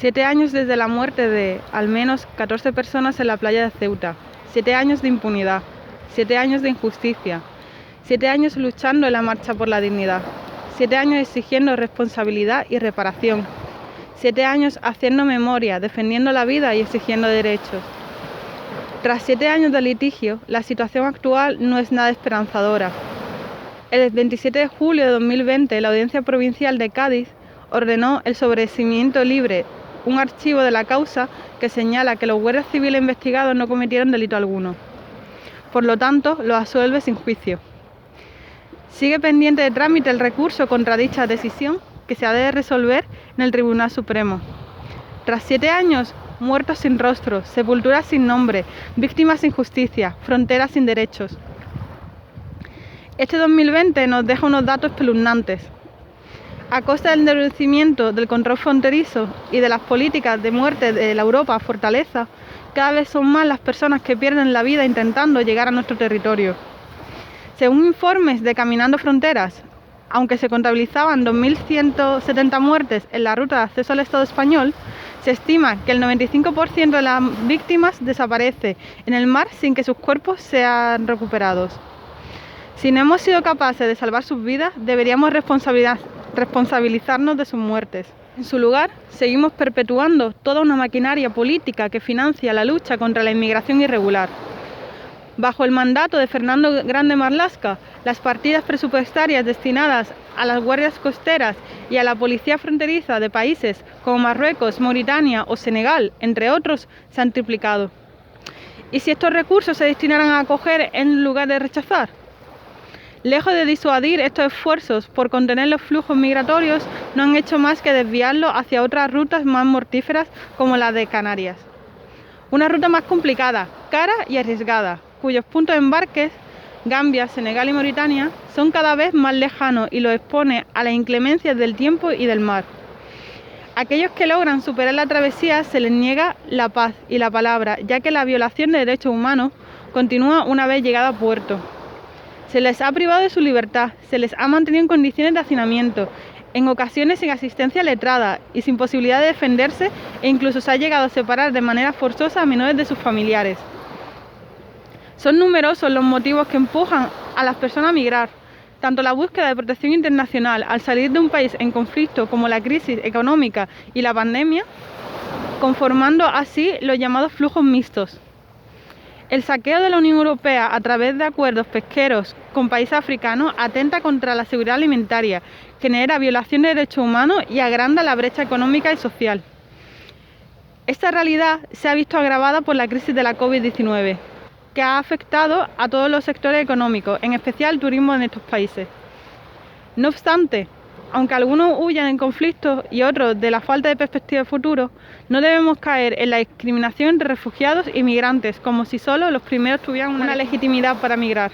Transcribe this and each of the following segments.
7 años desde la muerte de al menos 14 personas en la playa de Ceuta. 7 años de impunidad. 7 años de injusticia. 7 años luchando en la marcha por la dignidad. 7 años exigiendo responsabilidad y reparación. 7 años haciendo memoria, defendiendo la vida y exigiendo derechos. Tras 7 años de litigio, la situación actual no es nada esperanzadora. El 27 de julio de 2020, la Audiencia Provincial de Cádiz ordenó el sobreseimiento libre, un archivo de la causa que señala que los guardias civiles investigados no cometieron delito alguno. Por lo tanto, los absuelve sin juicio. Sigue pendiente de trámite el recurso contra dicha decisión, que se ha de resolver en el Tribunal Supremo. Tras 7 años, muertos sin rostro, sepulturas sin nombre, víctimas sin justicia, fronteras sin derechos. Este 2020 nos deja unos datos espeluznantes. A costa del endurecimiento del control fronterizo y de las políticas de muerte de la Europa fortaleza, cada vez son más las personas que pierden la vida intentando llegar a nuestro territorio. Según informes de Caminando Fronteras, aunque se contabilizaban 2.170 muertes en la ruta de acceso al Estado español, se estima que el 95% de las víctimas desaparece en el mar sin que sus cuerpos sean recuperados. Si no hemos sido capaces de salvar sus vidas, deberíamos responsabilizarnos de sus muertes. En su lugar, seguimos perpetuando toda una maquinaria política que financia la lucha contra la inmigración irregular. Bajo el mandato de Fernando Grande Marlaska, las partidas presupuestarias destinadas a las guardias costeras y a la policía fronteriza de países como Marruecos, Mauritania o Senegal, entre otros, se han triplicado. ¿Y si estos recursos se destinaran a acoger en lugar de rechazar? Lejos de disuadir estos esfuerzos por contener los flujos migratorios, no han hecho más que desviarlos hacia otras rutas más mortíferas como la de Canarias. Una ruta más complicada, cara y arriesgada, cuyos puntos de embarques, Gambia, Senegal y Mauritania, son cada vez más lejanos y los expone a las inclemencias del tiempo y del mar. A aquellos que logran superar la travesía se les niega la paz y la palabra, ya que la violación de derechos humanos continúa una vez llegada a puerto. Se les ha privado de su libertad, se les ha mantenido en condiciones de hacinamiento, en ocasiones sin asistencia letrada y sin posibilidad de defenderse, e incluso se ha llegado a separar de manera forzosa a menores de sus familiares. Son numerosos los motivos que empujan a las personas a migrar, tanto la búsqueda de protección internacional al salir de un país en conflicto como la crisis económica y la pandemia, conformando así los llamados flujos mixtos. El saqueo de la Unión Europea a través de acuerdos pesqueros con países africanos atenta contra la seguridad alimentaria, genera violación de derechos humanos y agranda la brecha económica y social. Esta realidad se ha visto agravada por la crisis de la COVID-19, que ha afectado a todos los sectores económicos, en especial el turismo en estos países. No obstante, aunque algunos huyan en conflictos y otros de la falta de perspectiva de futuro, no debemos caer en la discriminación entre refugiados y migrantes, como si solo los primeros tuvieran una legitimidad para migrar.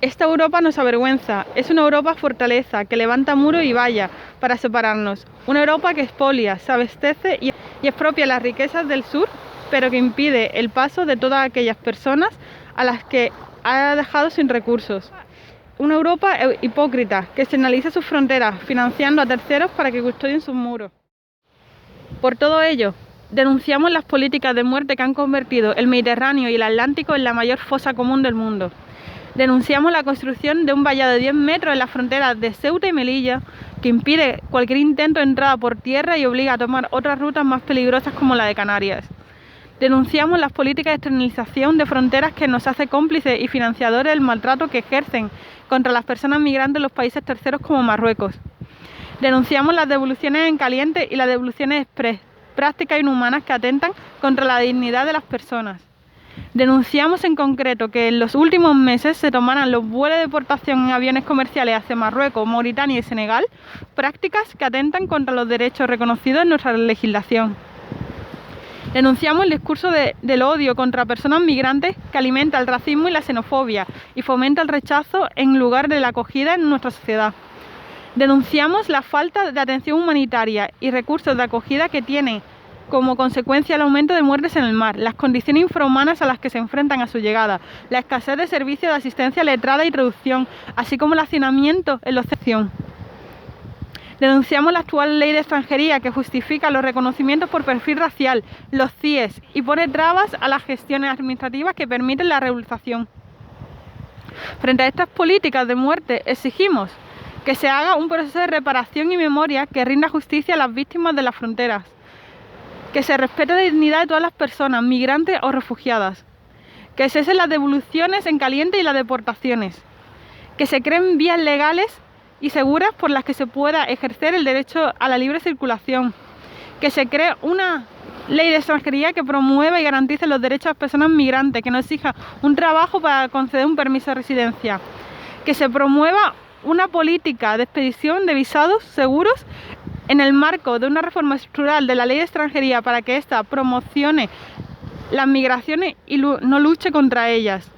Esta Europa nos avergüenza, es una Europa fortaleza, que levanta muros y vallas para separarnos, una Europa que expolia, se abastece y expropia las riquezas del sur, pero que impide el paso de todas aquellas personas a las que ha dejado sin recursos. Una Europa hipócrita que externaliza sus fronteras, financiando a terceros para que custodien sus muros. Por todo ello, denunciamos las políticas de muerte que han convertido el Mediterráneo y el Atlántico en la mayor fosa común del mundo. Denunciamos la construcción de un vallado de 10 metros en las fronteras de Ceuta y Melilla, que impide cualquier intento de entrada por tierra y obliga a tomar otras rutas más peligrosas como la de Canarias. Denunciamos las políticas de externalización de fronteras que nos hace cómplices y financiadores del maltrato que ejercen contra las personas migrantes en los países terceros como Marruecos. Denunciamos las devoluciones en caliente y las devoluciones express, prácticas inhumanas que atentan contra la dignidad de las personas. Denunciamos en concreto que en los últimos meses se tomaran los vuelos de deportación en aviones comerciales hacia Marruecos, Mauritania y Senegal, prácticas que atentan contra los derechos reconocidos en nuestra legislación. Denunciamos el discurso del odio contra personas migrantes que alimenta el racismo y la xenofobia y fomenta el rechazo en lugar de la acogida en nuestra sociedad. Denunciamos la falta de atención humanitaria y recursos de acogida que tiene como consecuencia el aumento de muertes en el mar, las condiciones infrahumanas a las que se enfrentan a su llegada, la escasez de servicios de asistencia letrada y traducción, así como el hacinamiento en la excepción. Denunciamos la actual ley de extranjería que justifica los reconocimientos por perfil racial, los CIES, y pone trabas a las gestiones administrativas que permiten la regularización. Frente a estas políticas de muerte, exigimos que se haga un proceso de reparación y memoria que rinda justicia a las víctimas de las fronteras, que se respete la dignidad de todas las personas, migrantes o refugiadas, que cesen las devoluciones en caliente y las deportaciones, que se creen vías legales y seguras por las que se pueda ejercer el derecho a la libre circulación, que se cree una ley de extranjería que promueva y garantice los derechos de las personas migrantes, que no exija un trabajo para conceder un permiso de residencia, que se promueva una política de expedición de visados seguros en el marco de una reforma estructural de la ley de extranjería para que ésta promocione las migraciones y no luche contra ellas.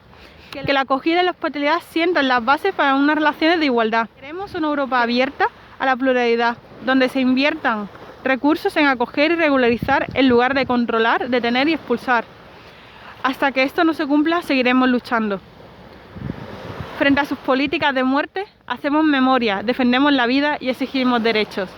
Que la acogida y la hospitalidad sientan las bases para unas relaciones de igualdad. Queremos una Europa abierta a la pluralidad, donde se inviertan recursos en acoger y regularizar en lugar de controlar, detener y expulsar. Hasta que esto no se cumpla, seguiremos luchando. Frente a sus políticas de muerte, hacemos memoria, defendemos la vida y exigimos derechos.